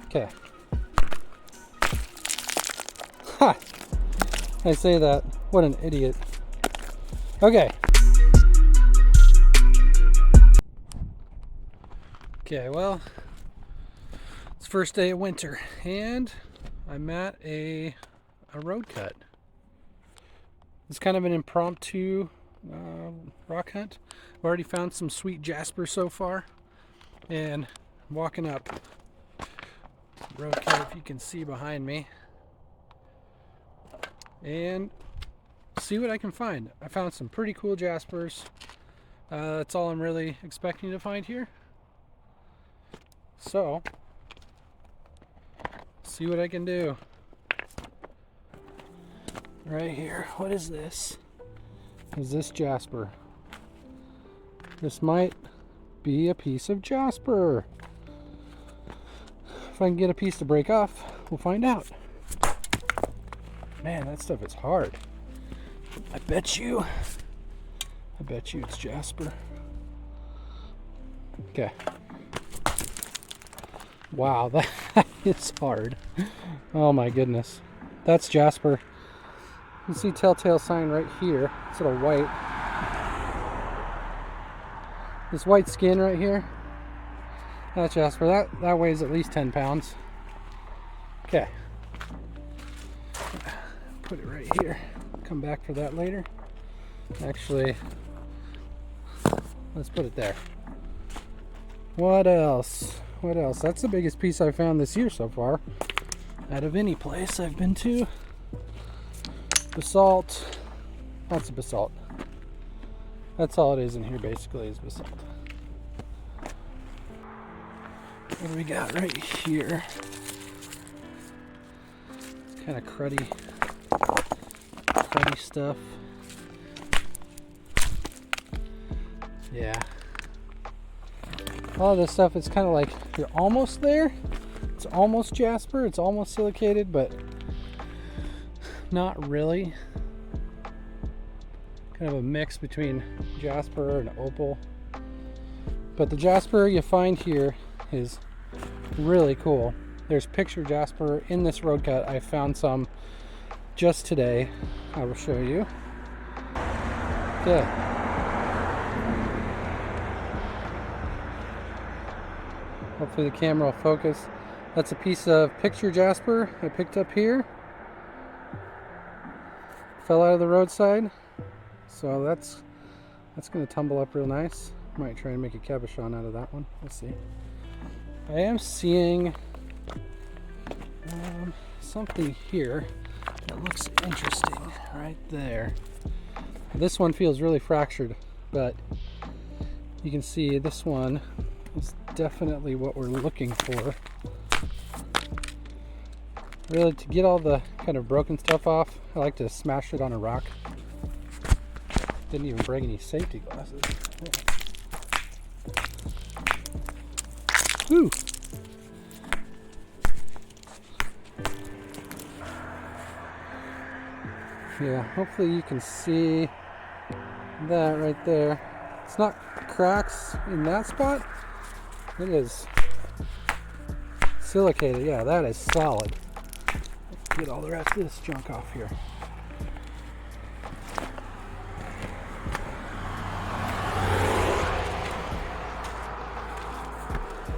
Okay. Ha! I say that. What an idiot. Okay. Okay, well, it's first day of winter, and I'm at a road cut. It's kind of an impromptu rock hunt. I've already found some sweet Jasper so far, and I'm walking up road cut, if you can see behind me, and see what I can find. I found some pretty cool Jaspers. That's all I'm really expecting to find here. So, see what I can do. Right here, what is this? Is this Jasper? This might be a piece of Jasper. If I can get a piece to break off, we'll find out. Man, that stuff is hard. I bet you it's Jasper. Okay. Wow, that is hard. Oh my goodness. That's Jasper. You can see telltale sign right here. It's little white. This white skin right here. That's Jasper. That weighs at least 10 pounds. Okay. Put it right here. Come back for that later. Actually, let's put it there. What else? What else? That's the biggest piece I've found this year so far. Out of any place I've been to. Basalt. Lots of basalt. That's all it is in here basically, is basalt. What do we got right here? It's kind of cruddy stuff. Yeah. All of this stuff, it's kind of like you're almost there. It's almost Jasper. It's almost silicated, but not really. Kind of a mix between Jasper and opal. But the Jasper you find here is really cool. There's picture Jasper in this road cut. I found some just today. I will show you. Okay. Hopefully the camera will focus. That's a piece of picture Jasper I picked up here. Fell out of the roadside. So that's going to tumble up real nice. Might try and make a cabochon out of that one. We'll see. I am seeing something here that looks interesting right there. This one feels really fractured, but you can see this one is definitely what we're looking for. Really, to get all the kind of broken stuff off, I like to smash it on a rock. Didn't even bring any safety glasses. Whew. Yeah, hopefully you can see that right there. It's not cracks in that spot. It is silicated. Yeah, that is solid. Get all the rest of this junk off here.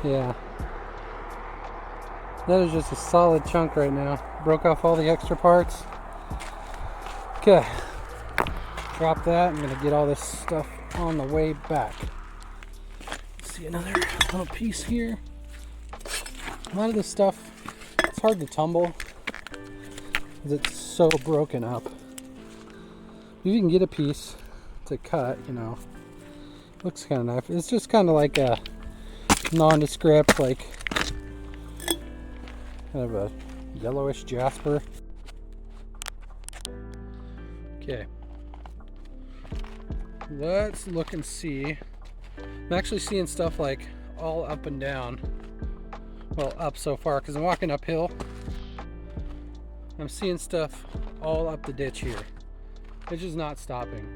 Yeah. That is just a solid chunk right now. Broke off all the extra parts. Okay. Drop that. I'm going to get all this stuff on the way back. See another little piece here. A lot of this stuff, it's hard to tumble because it's so broken up. If you can get a piece to cut, you know, looks kind of nice. It's just kind of like a nondescript, like kind of a yellowish Jasper. Okay, let's look and see. I'm actually seeing stuff like all up and down. Well, up so far because I'm walking uphill. I'm seeing stuff all up the ditch here. It's just not stopping.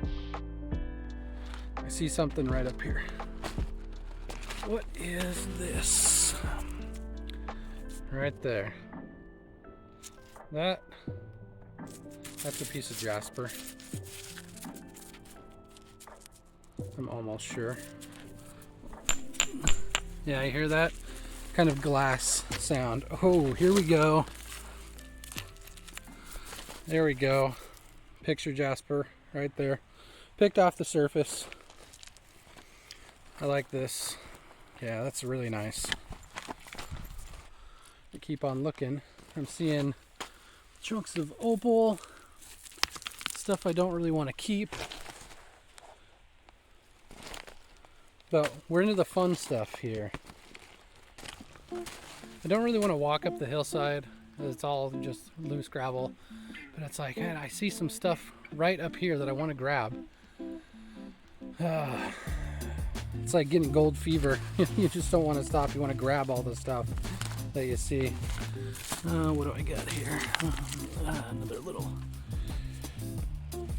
I see something right up here. What is this? right there. That's a piece of Jasper. I'm almost sure. Yeah, you hear that? Kind of glass sound. Oh, here we go. There we go. Picture Jasper right there. Picked off the surface. I like this. Yeah, that's really nice. I keep on looking. I'm seeing chunks of opal. Stuff I don't really want to keep. But we're into the fun stuff here. I don't really want to walk up the hillside. It's all just loose gravel. But it's like, man, I see some stuff right up here that I want to grab. It's like getting gold fever. You just don't want to stop. You want to grab all the stuff that you see. What do I got here? Another little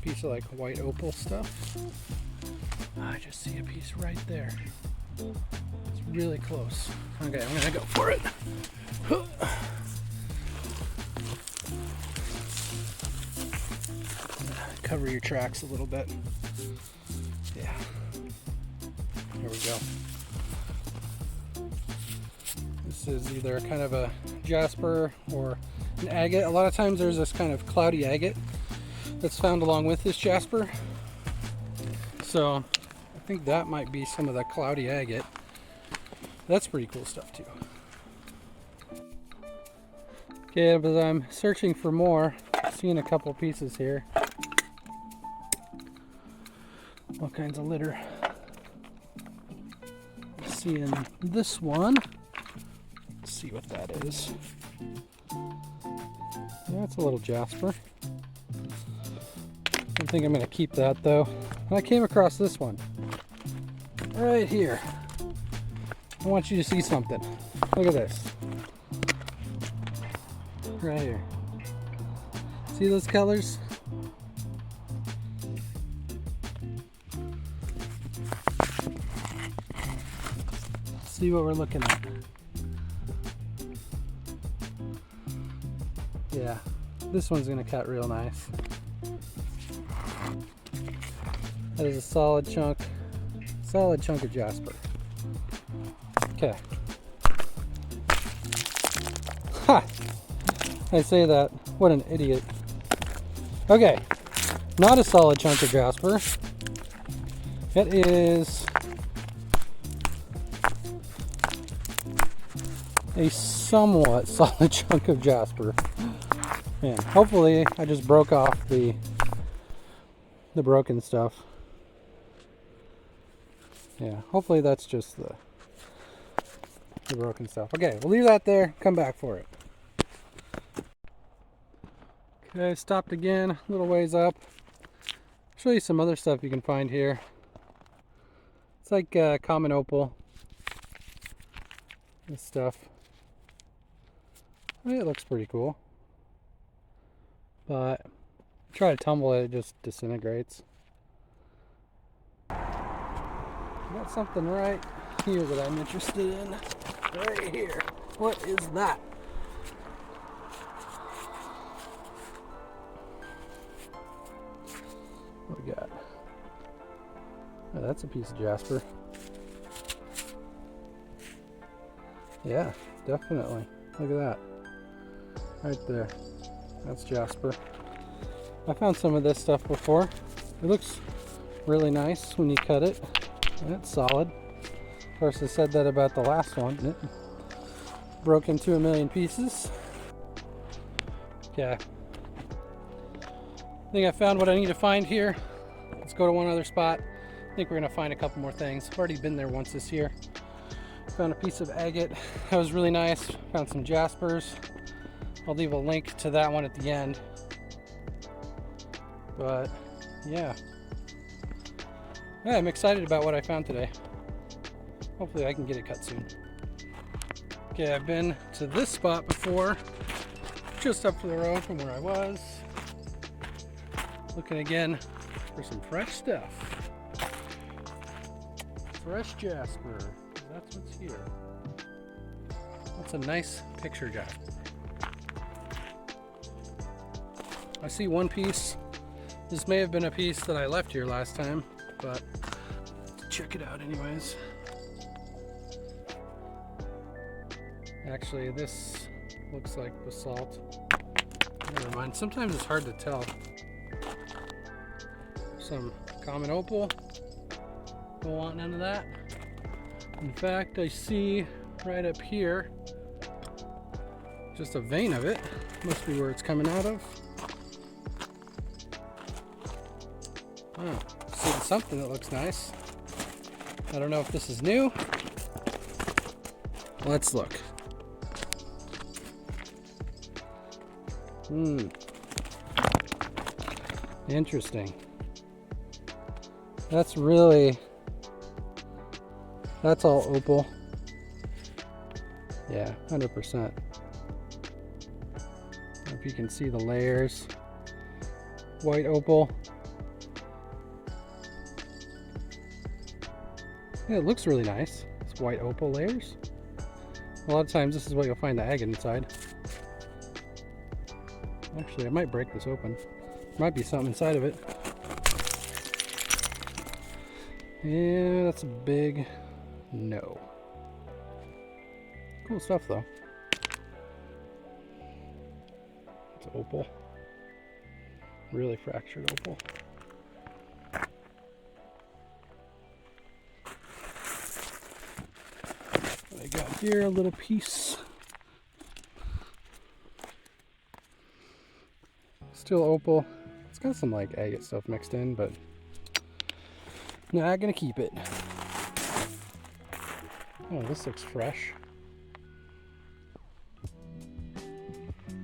piece of like white opal stuff. I just see a piece right there. It's really close. Okay, I'm gonna go for it. Cover your tracks a little bit. Yeah. Here we go. This is either kind of a Jasper or an agate. A lot of times there's this kind of cloudy agate that's found along with this Jasper. So I think that might be some of that cloudy agate. That's pretty cool stuff too. Okay, but I'm searching for more. Seeing a couple pieces here. All kinds of litter. Seeing this one. Let's see what that is. Yeah, it's a little Jasper. I don't think I'm going to keep that though. And I came across this one right here. I want you to see something. Look at this. Right here. See those colors? See what we're looking at. Yeah, this one's gonna cut real nice. That is a solid chunk of Jasper. Okay. Ha! I say that, what an idiot. Okay, not a solid chunk of Jasper. It is a somewhat solid chunk of Jasper. Man, hopefully I just broke off the broken stuff. Yeah, hopefully that's just the broken stuff. Okay, we'll leave that there, come back for it. Okay, stopped again, a little ways up. Show you some other stuff you can find here. It's like common opal. This stuff. It looks pretty cool. But try to tumble it, it just disintegrates. Got something right here that I'm interested in. Right here. What is that? What we got? Oh, that's a piece of Jasper. Yeah, definitely. Look at that. Right there. That's Jasper. I found some of this stuff before. It looks really nice when you cut it. And it's solid. Of course, I said that about the last one. It broke into a million pieces. Okay. I think I found what I need to find here. Let's go to one other spot. I think we're going to find a couple more things. I've already been there once this year. Found a piece of agate. That was really nice. Found some Jaspers. I'll leave a link to that one at the end. But yeah, I'm excited about what I found today. Hopefully I can get it cut soon. Okay, I've been to this spot before, just up the road from where I was. Looking again for some fresh stuff. Fresh Jasper, that's what's here. That's a nice picture, Jasper. I see one piece. This may have been a piece that I left here last time, but check it out anyways. Actually, this looks like basalt. Never mind. Sometimes it's hard to tell. Some common opal. Don't want none of that. In fact, I see right up here just a vein of it. Must be where it's coming out of. Oh, see something that looks nice. I don't know if this is new. Let's look. Interesting. That's all opal. Yeah, 100%. If you can see the layers. White opal. Yeah, it looks really nice. It's white opal layers. A lot of times this is what you'll find the agate inside. Actually, I might break this open. Might be something inside of it. Yeah, that's a big no. Cool stuff though. It's opal. Really fractured opal. I got here a little piece. Still opal. It's got some like agate stuff mixed in, but not gonna keep it. Oh, this looks fresh.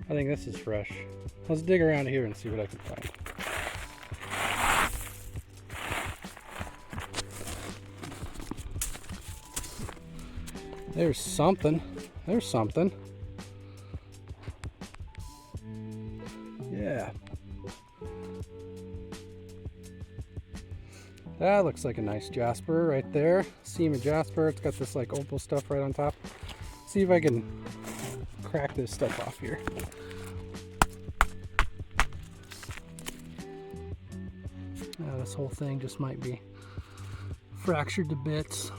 I think this is fresh. Let's dig around here and see what I can find. There's something. There's something. Yeah. That looks like a nice Jasper right there. Seam of Jasper. It's got this like opal stuff right on top. See if I can crack this stuff off here. This whole thing just might be fractured to bits.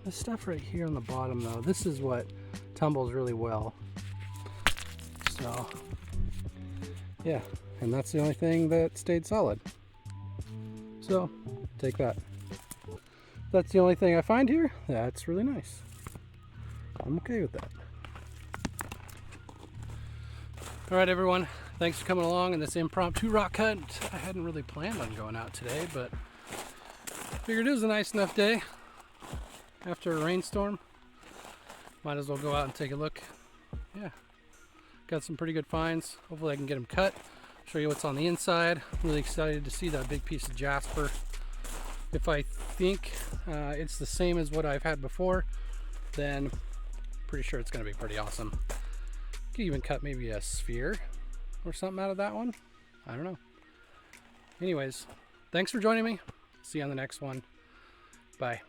This stuff right here on the bottom though, this is what tumbles really well. So yeah, and that's the only thing that stayed solid. So take that. That's the only thing I find here. That's really nice. I'm okay with that. All right, everyone. Thanks for coming along in this impromptu rock hunt. I hadn't really planned on going out today, but figured it was a nice enough day after a rainstorm. Might as well go out and take a look. Yeah, got some pretty good finds. Hopefully I can get them cut. Show you what's on the inside. Really excited to see that big piece of Jasper. If I think it's the same as what I've had before, then pretty sure it's going to be pretty awesome. Could even cut maybe a sphere or something out of that one. I don't know. Anyways, thanks for joining me. See you on the next one. Bye.